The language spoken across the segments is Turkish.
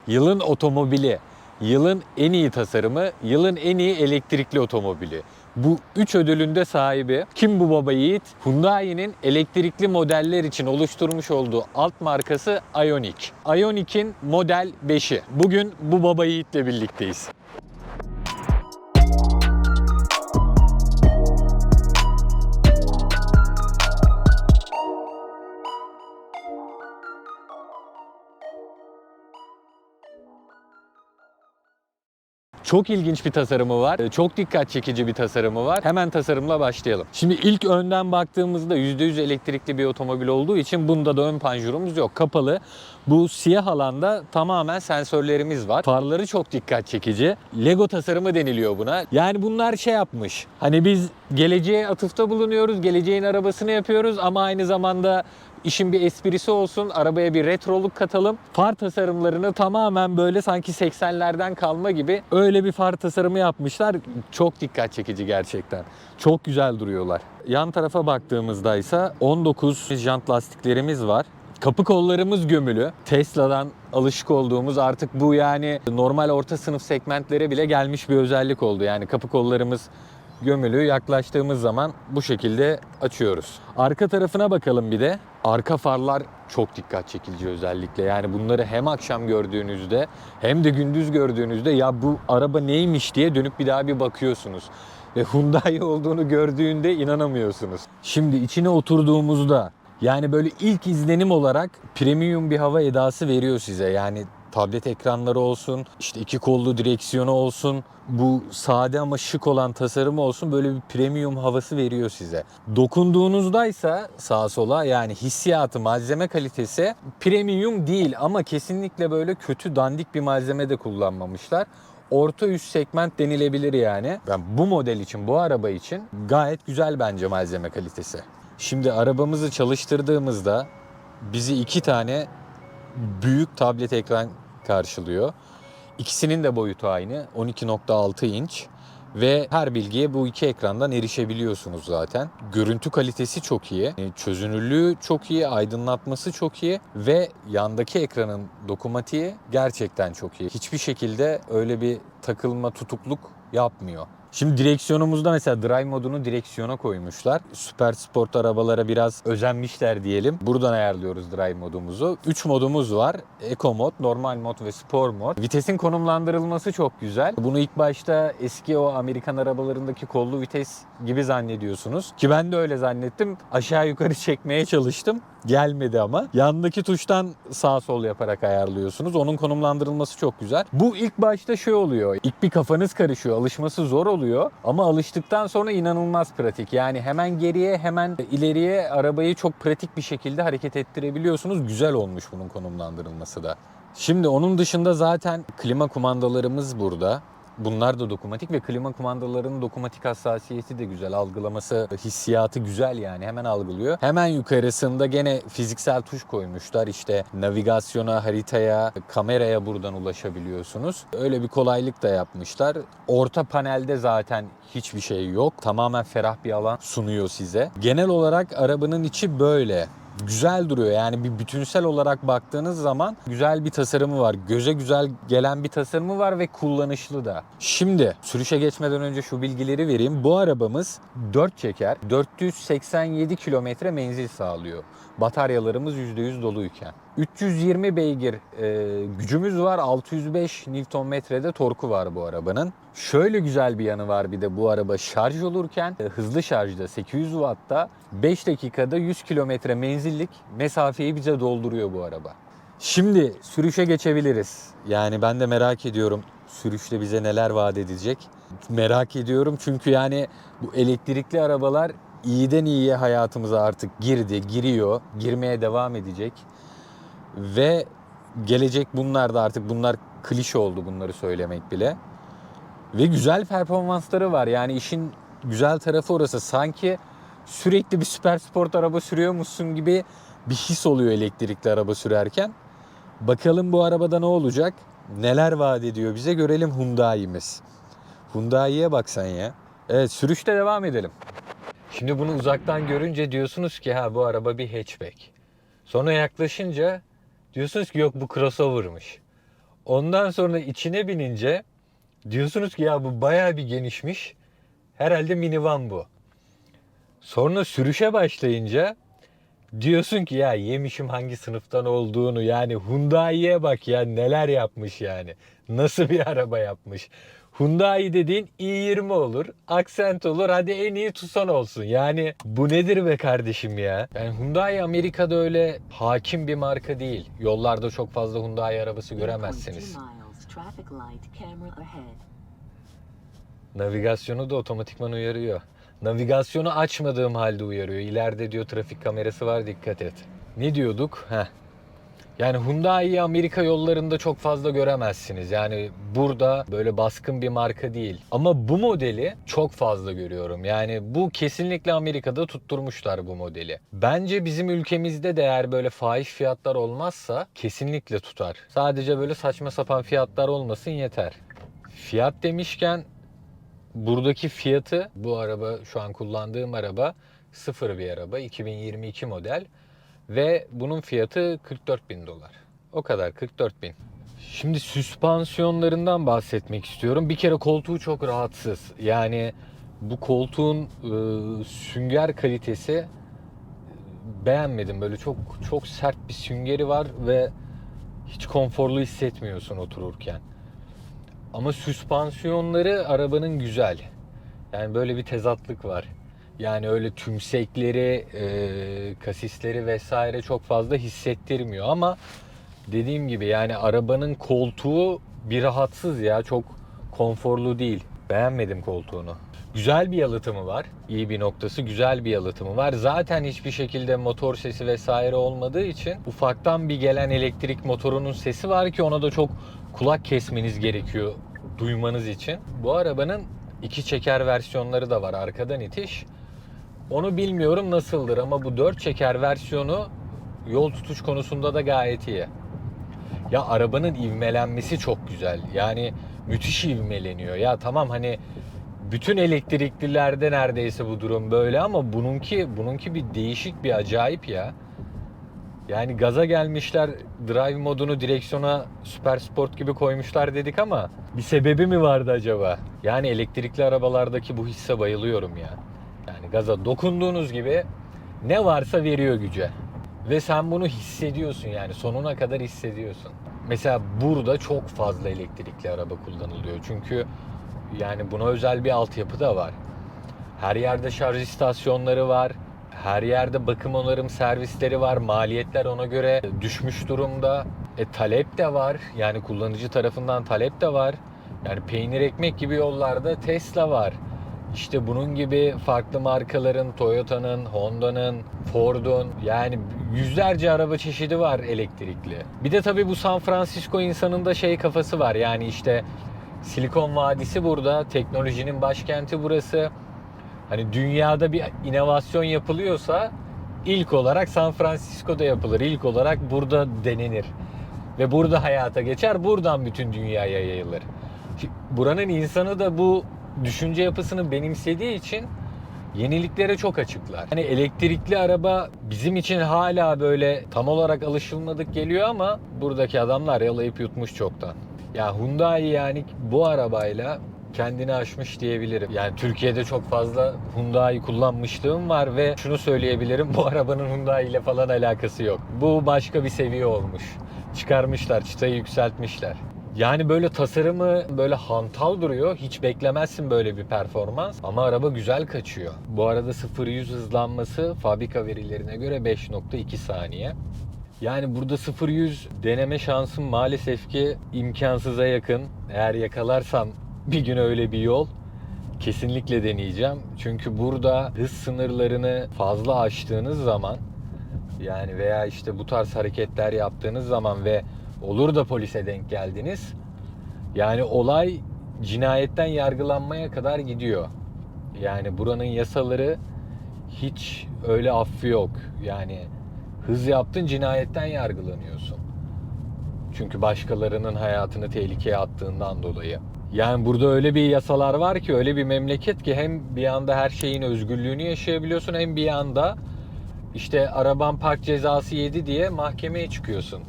yılın otomobili, yılın en iyi tasarımı, yılın en iyi elektrikli otomobili. Bu 3 ödülün de sahibi. Kim bu baba yiğit? Hyundai'nin elektrikli modeller için oluşturmuş olduğu alt markası Ioniq. Ioniq'in Model 5'i. Bugün bu baba yiğitle birlikteyiz. Çok ilginç bir tasarımı var. Çok dikkat çekici bir tasarımı var. Hemen tasarımla başlayalım. Şimdi ilk önden baktığımızda %100 elektrikli bir otomobil olduğu için bunda da ön panjurumuz yok. Kapalı. Bu siyah alanda tamamen sensörlerimiz var. Farları çok dikkat çekici. Lego tasarımı deniliyor buna. Yani bunlar şey yapmış. Hani biz geleceğe atıfta bulunuyoruz. Geleceğin arabasını yapıyoruz ama aynı zamanda İşin bir esprisi olsun, arabaya bir retroluk katalım. Far tasarımlarını tamamen böyle sanki 80'lerden kalma gibi öyle bir far tasarımı yapmışlar. Çok dikkat çekici gerçekten. Çok güzel duruyorlar. Yan tarafa baktığımızda ise 19 jant lastiklerimiz var. Kapı kollarımız gömülü. Tesla'dan alışık olduğumuz artık bu yani normal orta sınıf segmentlere bile gelmiş bir özellik oldu. Yani kapı kollarımız gömülü, yaklaştığımız zaman bu şekilde açıyoruz. Arka tarafına bakalım bir de. Arka farlar çok dikkat çekici özellikle. Yani bunları hem akşam gördüğünüzde hem de gündüz gördüğünüzde ya bu araba neymiş diye dönüp bir daha bir bakıyorsunuz. Ve Hyundai olduğunu gördüğünde inanamıyorsunuz. Şimdi içine oturduğumuzda yani böyle ilk izlenim olarak premium bir hava edası veriyor size. Yani tablet ekranları olsun, işte iki kollu direksiyonu olsun, bu sade ama şık olan tasarımı olsun, böyle bir premium havası veriyor size. Dokunduğunuzdaysa sağa sola yani hissiyatı, malzeme kalitesi premium değil ama kesinlikle böyle kötü dandik bir malzeme de kullanmamışlar. Orta üst segment denilebilir yani. Ben bu model için, bu araba için gayet güzel bence malzeme kalitesi. Şimdi arabamızı çalıştırdığımızda bizi iki tane büyük tablet ekran karşılıyor. İkisinin de boyutu aynı. 12.6 inç. Ve her bilgiye bu iki ekrandan erişebiliyorsunuz zaten. Görüntü kalitesi çok iyi. Çözünürlüğü çok iyi. Aydınlatması çok iyi. Ve yandaki ekranın dokunmatiği gerçekten çok iyi. Hiçbir şekilde öyle bir takılma, tutukluk yapmıyor. Şimdi direksiyonumuzda mesela drive modunu direksiyona koymuşlar. Süper sport arabalara biraz özenmişler diyelim. Buradan ayarlıyoruz drive modumuzu. 3 modumuz var. Eco mod, normal mod ve spor mod. Vitesin konumlandırılması çok güzel. Bunu ilk başta eski o Amerikan arabalarındaki kollu vites gibi zannediyorsunuz. Ki ben de öyle zannettim. Aşağı yukarı çekmeye çalıştım. Gelmedi ama. Yandaki tuştan sağ sol yaparak ayarlıyorsunuz. Onun konumlandırılması çok güzel. Bu ilk başta şey oluyor. İlk bir kafanız karışıyor. Alışması zor oluyor. Ama alıştıktan sonra inanılmaz pratik. Yani hemen geriye hemen ileriye arabayı çok pratik bir şekilde hareket ettirebiliyorsunuz. Güzel olmuş bunun konumlandırılması da. Şimdi onun dışında zaten klima kumandalarımız burada. Bunlar da dokunmatik ve klima kumandalarının dokunmatik hassasiyeti de güzel. Algılaması, hissiyatı güzel yani. Hemen algılıyor. Hemen yukarısında gene fiziksel tuş koymuşlar. İşte navigasyona, haritaya, kameraya buradan ulaşabiliyorsunuz. Öyle bir kolaylık da yapmışlar. Orta panelde zaten hiçbir şey yok. Tamamen ferah bir alan sunuyor size. Genel olarak arabanın içi böyle. Güzel duruyor yani bir bütünsel olarak baktığınız zaman güzel bir tasarımı var. Göze güzel gelen bir tasarımı var ve kullanışlı da. Şimdi sürüşe geçmeden önce şu bilgileri vereyim. Bu arabamız 4 çeker, 487 kilometre menzil sağlıyor. Bataryalarımız %100 doluyken. 320 beygir gücümüz var. 605 Nm'de torku var bu arabanın. Şöyle güzel bir yanı var bir de bu araba şarj olurken hızlı şarjda 800 Watt'ta 5 dakikada 100 kilometre menzillik mesafeyi bize dolduruyor bu araba. Şimdi sürüşe geçebiliriz. Yani ben de merak ediyorum sürüşte bize neler vaat edecek. Merak ediyorum çünkü yani bu elektrikli arabalar iyiden iyiye hayatımıza artık girdi, giriyor, girmeye devam edecek. Ve gelecek bunlar da artık bunlar klişe oldu bunları söylemek bile. Ve güzel performansları var. Yani işin güzel tarafı orası. Sanki sürekli bir süper sport araba sürüyormuşsun gibi bir his oluyor elektrikli araba sürerken. Bakalım bu arabada ne olacak? Neler vaat ediyor bize görelim Hyundai'miz. Hyundai'ye bak sen ya. Evet sürüşte devam edelim. Şimdi bunu uzaktan görünce diyorsunuz ki ha bu araba bir hatchback. Sonra yaklaşınca diyorsunuz ki yok bu crossover'mış. Ondan sonra içine binince diyorsunuz ki ya bu bayağı bir genişmiş. Herhalde minivan bu. Sonra sürüşe başlayınca diyorsun ki ya yemişim hangi sınıftan olduğunu. Yani Hyundai'ye bak ya, neler yapmış yani. Nasıl bir araba yapmış. Hyundai dediğin i20 olur, Accent olur, hadi en iyi Tucson olsun. Yani bu nedir be kardeşim ya? Yani Hyundai Amerika'da öyle hakim bir marka değil. Yollarda çok fazla Hyundai arabası göremezsiniz. Navigasyonu da otomatikman uyarıyor. Navigasyonu açmadığım halde uyarıyor. İleride diyor trafik kamerası var, dikkat et. Ne diyorduk? Yani Hyundai'yi Amerika yollarında çok fazla göremezsiniz. Yani burada böyle baskın bir marka değil. Ama bu modeli çok fazla görüyorum. Yani bu kesinlikle Amerika'da tutturmuşlar bu modeli. Bence bizim ülkemizde de eğer böyle fahiş fiyatlar olmazsa kesinlikle tutar. Sadece böyle saçma sapan fiyatlar olmasın yeter. Fiyat demişken buradaki fiyatı, bu araba şu an kullandığım araba sıfır bir araba, 2022 model ve bunun fiyatı 44 bin dolar. O kadar, 44 bin. Şimdi süspansiyonlarından bahsetmek istiyorum. Bir kere koltuğu çok rahatsız. Yani bu koltuğun sünger kalitesi beğenmedim. Böyle çok çok sert bir süngeri var ve hiç konforlu hissetmiyorsun otururken. Ama süspansiyonları arabanın güzel. Yani böyle bir tezatlık var. Yani öyle tümsekleri, kasisleri vesaire çok fazla hissettirmiyor. Ama dediğim gibi yani arabanın koltuğu bir rahatsız ya. Çok konforlu değil. Beğenmedim koltuğunu. Güzel bir yalıtımı var. İyi bir noktası, güzel bir yalıtımı var. Zaten hiçbir şekilde motor sesi vesaire olmadığı için ufaktan bir gelen elektrik motorunun sesi var ki ona da çok kulak kesmeniz gerekiyor duymanız için. Bu arabanın 2 çeker versiyonları da var, arkadan itiş. Onu bilmiyorum nasıldır ama bu 4 çeker versiyonu yol tutuş konusunda da gayet iyi. Ya arabanın ivmelenmesi çok güzel. Yani müthiş ivmeleniyor. Ya tamam hani bütün elektriklilerde neredeyse bu durum böyle ama bununki bir değişik, bir acayip ya. Yani gaza gelmişler, drive modunu direksiyona süper sport gibi koymuşlar dedik ama bir sebebi mi vardı acaba? Yani elektrikli arabalardaki bu hisse bayılıyorum ya. Yani gaza dokunduğunuz gibi ne varsa veriyor güce. Ve sen bunu hissediyorsun, yani sonuna kadar hissediyorsun. Mesela burada çok fazla elektrikli araba kullanılıyor. Çünkü yani buna özel bir altyapı da var. Her yerde şarj istasyonları var. Her yerde bakım onarım servisleri var. Maliyetler ona göre düşmüş durumda. Talep de var. Yani kullanıcı tarafından talep de var. Yani peynir ekmek gibi yollarda Tesla var. İşte bunun gibi farklı markaların, Toyota'nın, Honda'nın, Ford'un, yani yüzlerce araba çeşidi var elektrikli. Bir de tabii bu San Francisco insanında şey kafası var. Yani işte Silikon Vadisi burada, teknolojinin başkenti burası. Hani dünyada bir inovasyon yapılıyorsa ilk olarak San Francisco'da yapılır. İlk olarak burada denenir. Ve burada hayata geçer. Buradan bütün dünyaya yayılır. Buranın insanı da bu düşünce yapısını benimsediği için yeniliklere çok açıklar. Hani elektrikli araba bizim için hala böyle tam olarak alışılmadık geliyor ama buradaki adamlar yalayıp yutmuş çoktan. Ya Hyundai yani bu arabayla kendini aşmış diyebilirim. Yani Türkiye'de çok fazla Hyundai kullanmışlığım var ve şunu söyleyebilirim, bu arabanın Hyundai ile falan alakası yok. Bu başka bir seviye olmuş. Çıkarmışlar, çıtayı yükseltmişler. Yani böyle tasarımı böyle hantal duruyor. Hiç beklemezsin böyle bir performans. Ama araba güzel kaçıyor. Bu arada 0-100 hızlanması fabrika verilerine göre 5.2 saniye. Yani burada 0-100 deneme şansım maalesef ki imkansıza yakın. Eğer yakalarsam bir gün öyle bir yol kesinlikle deneyeceğim. Çünkü burada hız sınırlarını fazla aştığınız zaman, yani veya işte bu tarz hareketler yaptığınız zaman ve olur da polise denk geldiniz, yani olay cinayetten yargılanmaya kadar gidiyor. Yani buranın yasaları hiç öyle affı yok. Yani hız yaptın, cinayetten yargılanıyorsun. Çünkü başkalarının hayatını tehlikeye attığından dolayı. Yani burada öyle bir yasalar var ki, öyle bir memleket ki hem bir anda her şeyin özgürlüğünü yaşayabiliyorsun, hem bir anda işte araban park cezası yedi diye mahkemeye çıkıyorsun.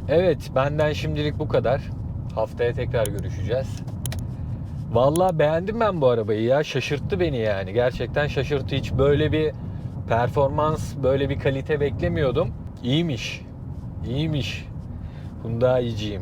Evet, benden şimdilik bu kadar. Haftaya tekrar görüşeceğiz. Vallahi beğendim ben bu arabayı ya. Şaşırttı beni yani. Gerçekten şaşırttı. Hiç böyle bir performans, böyle bir kalite beklemiyordum. İyiymiş. İyiymiş. Hyundai'ciyim.